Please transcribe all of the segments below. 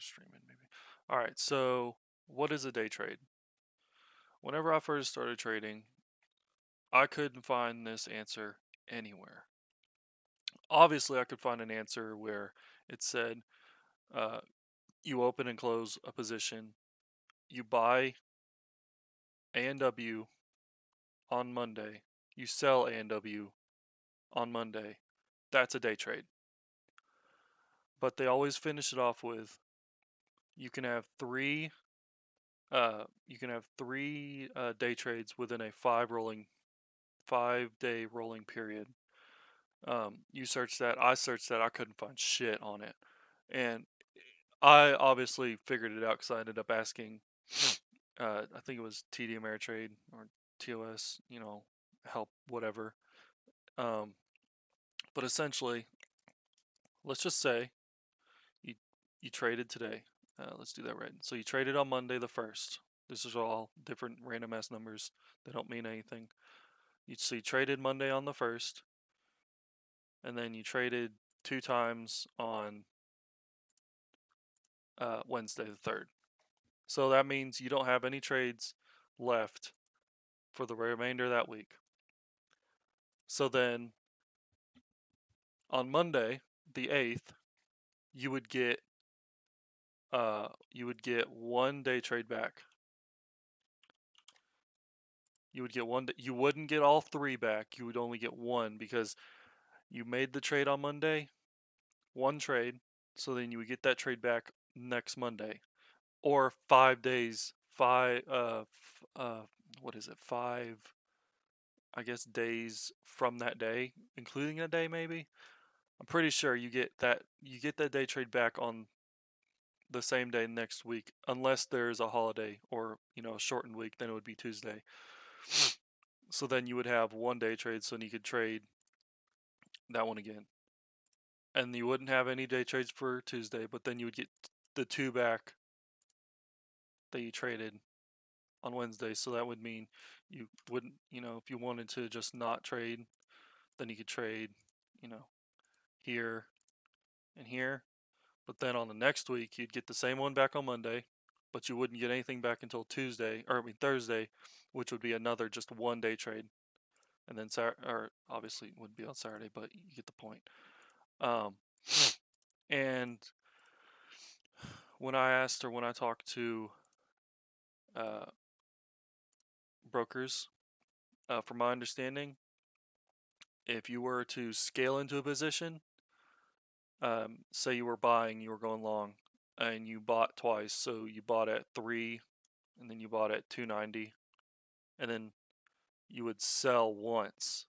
streaming maybe. All right, so what is a day trade? Whenever I first started trading, I couldn't find this answer anywhere. Obviously, I could find an answer where it said uh, you open and close a position, you buy A&W on Monday, you sell A&W on Monday. That's a day trade. But they always finish it off with you can have three day trades within a 5-day rolling period. You search that, I searched that, I couldn't find shit on it, and I obviously figured it out because I ended up asking. I think it was TD Ameritrade or TOS, help whatever. Um, but essentially, let's just say you you traded today. Let's do that right. So you traded on Monday the 1st. This is all different random ass numbers. They don't mean anything. So you traded Monday on the 1st, and then you traded 2 times on Wednesday the 3rd. So that means you don't have any trades left for the remainder of that week. So then on Monday the 8th, you would get 1 day trade back. You would get one. You wouldn't get all 3 back. You would only get 1 because you made the trade on Monday, 1 trade. So then you would get that trade back next Monday, or 5 days. What is it? 5, I guess, days from that day, including a day maybe. I'm pretty sure you get that day trade back on the same day next week, unless there's a holiday or a shortened week. Then it would be Tuesday. So then you would have 1 day trade, so then you could trade that one again, and you wouldn't have any day trades for Tuesday. But then you would get the 2 back that you traded on Wednesday. So that would mean you wouldn't, if you wanted to just not trade, then you could trade, here and here. But then on the next week, you'd get the same one back on Monday, but you wouldn't get anything back until Thursday, which would be another just 1 day trade. And then or obviously it wouldn't be on Saturday, but you get the point. And when I talked to uh, brokers, from my understanding, if you were to scale into a position, say you were going long, and you bought twice, so you bought at 3, and then you bought at 290, and then you would sell once.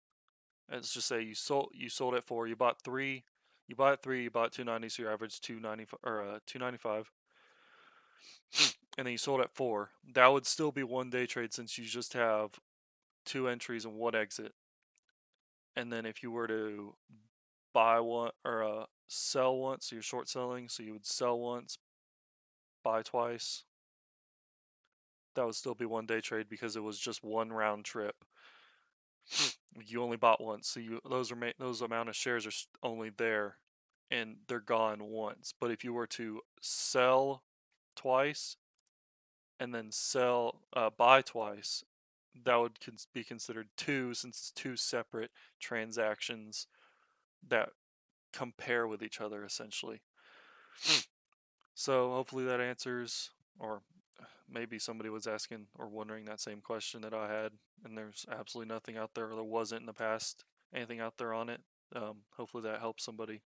Let's just say you sold at 4, you bought 3, you bought 3, you bought 290, so your average 290 or 295, and then you sold at 4. That would still be 1 day trade since you just have 2 entries and 1 exit. And then if you were to buy one or sell once, so you're short selling, so you would sell once, buy twice. That would still be 1 day trade because it was just 1 round trip. You only bought once, so those amount of shares are only there, and they're gone once. But if you were to sell twice and then buy twice, that would be considered 2, since it's 2 separate transactions that compare with each other essentially. So hopefully that answers, or maybe somebody was asking or wondering that same question that I had, and there's absolutely nothing out there, or there wasn't in the past anything out there on it. Hopefully that helps somebody.